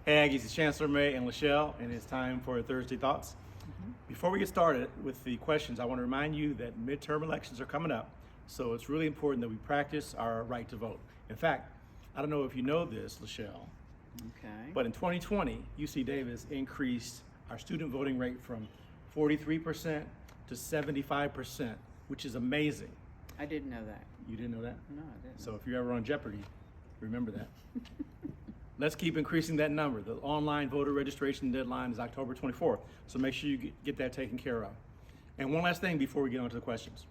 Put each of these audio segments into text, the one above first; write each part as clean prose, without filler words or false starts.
Hey Aggies, it's Chancellor May and Lachelle, and it's time for Thursday Thoughts. Before we get started with the questions, I want to remind you that midterm elections are coming up, so it's really important that we practice our right to vote. In fact, I don't know if you know this, Lachelle, but in 2020, UC Davis increased our student voting rate from 43% to 75%, which is amazing. I didn't know that. You didn't know that? No, I didn't. So if you're ever on Jeopardy, remember that. Let's keep increasing that number. The online voter registration deadline is October 24th, so make sure you get that taken care of. And one last thing before we get on to the questions.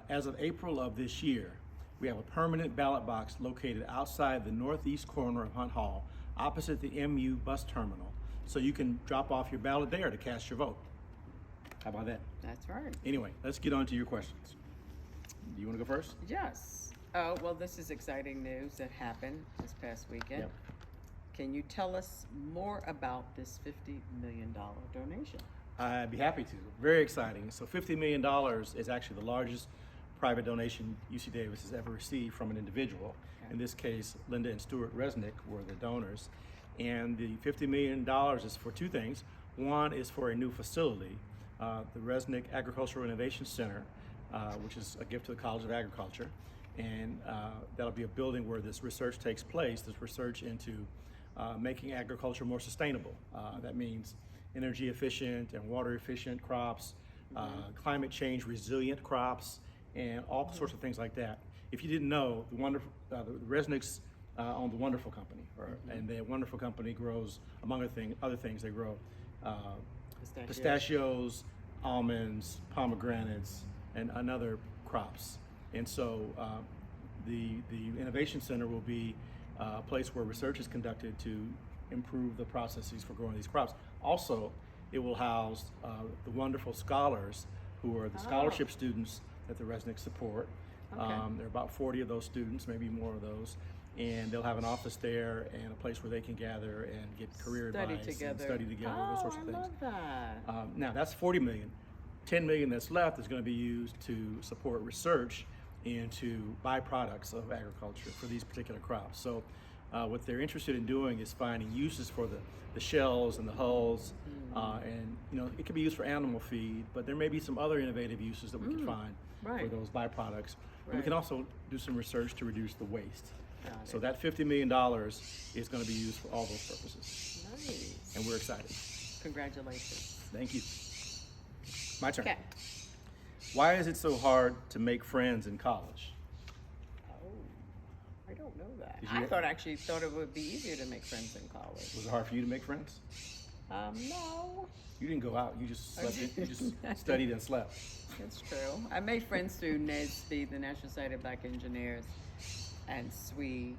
As of April of this year, we have a permanent ballot box located outside the northeast corner of Hunt Hall, opposite the MU bus terminal, so you can drop off your ballot there to cast your vote. How about that? That's right. Anyway, let's get on to your questions. Do you want to go first? Yes. Oh, well, this is exciting news that happened this past weekend. Yep. Can you tell us more about this $50 million donation? I'd be happy to. Very exciting. So $50 million is actually the largest private donation UC Davis has ever received from an individual. Okay. In this case, Linda and Stuart Resnick were the donors. And the $50 million is for two things. One is for a new facility, the Resnick Agricultural Innovation Center, which is a gift to the College of Agriculture. And that'll be a building where this research takes place, this research into making agriculture more sustainable. That means energy efficient and water efficient crops, climate change resilient crops, and all sorts of things like that. If you didn't know, the Resnicks own the Wonderful Company, and the Wonderful Company grows, among other things, they grow pistachios, almonds, pomegranates, and other crops. And so the Innovation Center will be a place where research is conducted to improve the processes for growing these crops. Also, it will house the wonderful scholars who are the scholarship students that the Resnick support. There are about 40 of those students, maybe more of those, and they'll have an office there and a place where they can gather and get career advice and study together, those sorts of things. I love that. Now that's 40 million. 10 million that's left is going to be used to support research into byproducts of agriculture for these particular crops. So what they're interested in doing is finding uses for the shells and the hulls, and it can be used for animal feed, but there may be some other innovative uses that we can find for those byproducts. And we can also do some research to reduce the waste. So that $50 million is going to be used for all those purposes. Nice. And we're excited. Congratulations. Thank you. My turn. Okay. Why is it so hard to make friends in college? Oh, I don't know that. Did you I actually thought it would be easier to make friends in college. Was it hard for you to make friends? No. You didn't go out. You just slept. You just studied and slept. That's true. I made friends through NSBE, the National Society of Black Engineers, and SWE,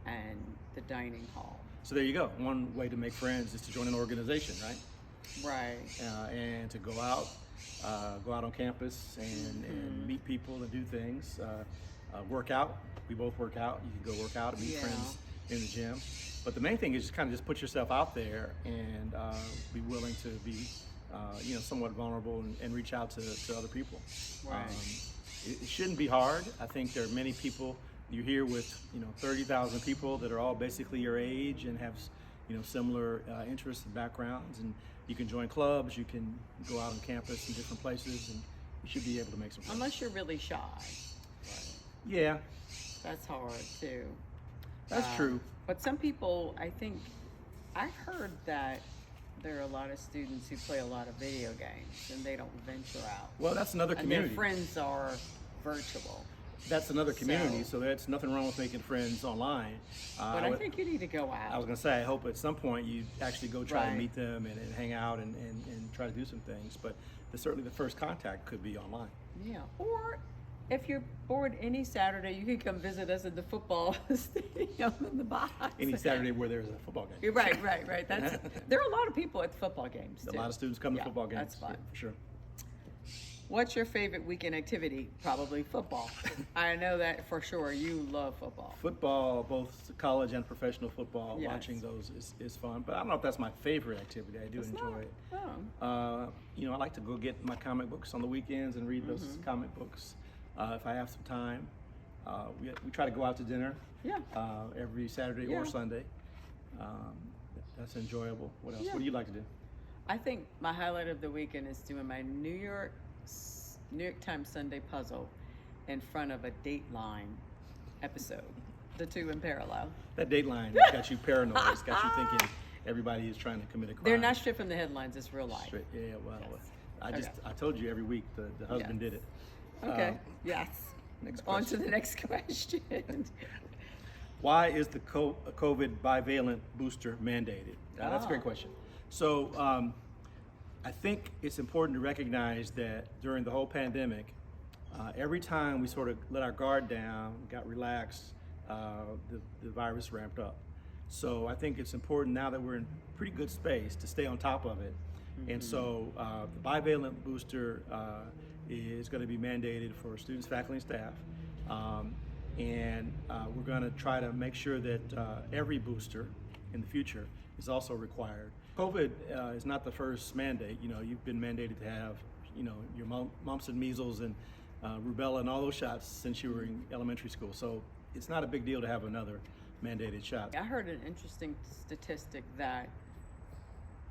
and the dining hall. So there you go. One way to make friends is to join an organization, right? Right. And to go out on campus and meet people and do things. Work out. We both work out. You can go work out and meet friends in the gym. But the main thing is just kind of just put yourself out there and be willing to be, somewhat vulnerable and reach out to other people. Right. It shouldn't be hard. I think there are many people. You're here with 30,000 people that are all basically your age and have similar interests and backgrounds, and you can join clubs. You can go out on campus in different places, and you should be able to make some friends. Unless you're really shy. Yeah. That's hard too. That's true. But some people, I think, I've heard that there are a lot of students who play a lot of video games and they don't venture out. Well, that's another community. And their friends are virtual. That's another community, so that's nothing wrong with making friends online. But I think you need to go out. I was going to say, I hope at some point you actually go try to Right. meet them and hang out and try to do some things. But certainly the first contact could be online. Yeah. Or if you're bored any Saturday, you can come visit us at the football stadium in the box. Any Saturday where there's a football game. You're right. There are a lot of people at the football games too. A lot of students come to football games. That's fun. For sure. What's your favorite weekend activity? Probably football. I know that for sure. You love football. Football, both college and professional football, Yes. watching those is fun. But I don't know if that's my favorite activity. I do enjoy it. Oh. I like to go get my comic books on the weekends and read those comic books if I have some time. We try to go out to dinner Yeah. every Saturday Yeah. or Sunday. That's enjoyable. What else? Yeah. What do you like to do? I think my highlight of the weekend is doing my New York Times Sunday puzzle in front of a Dateline episode, the two in parallel. That Dateline got you paranoid. It's got you thinking everybody is trying to commit a crime. They're not straight from the headlines, it's real life. Straight, yeah, well, Yes. I told you every week the husband did it. Okay, yes. Next On question. to the next question. Why is the COVID bivalent booster mandated? That's a great question. So I think it's important to recognize that during the whole pandemic, every time we sort of let our guard down, got relaxed, the virus ramped up. So I think it's important now that we're in pretty good space to stay on top of it. And so the bivalent booster is going to be mandated for students, faculty, and staff. And we're going to try to make sure that every booster in the future is also required. COVID is not the first mandate. You know, you've been mandated to have, you know, your mumps and measles and rubella and all those shots since you were in elementary school. So it's not a big deal to have another mandated shot. I heard an interesting statistic that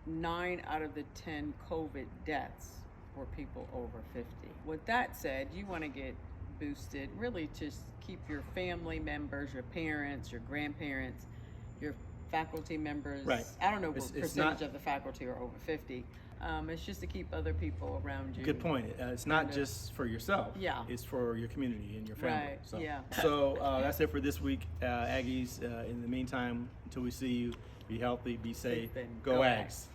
9 out of the 10 COVID deaths were people over 50. With that said, you want to get boosted, really just keep your family members, your parents, your grandparents, your faculty members. Right. I don't know what It's percentage not- of the faculty are over 50. It's just to keep other people around you. Good point. It's not Kind of. just for yourself. Yeah. It's for your community and your family. Right, So, yeah. So that's it for this week, Aggies. In the meantime, until we see you, be healthy, be safe. And Go go Aggies. Aggies.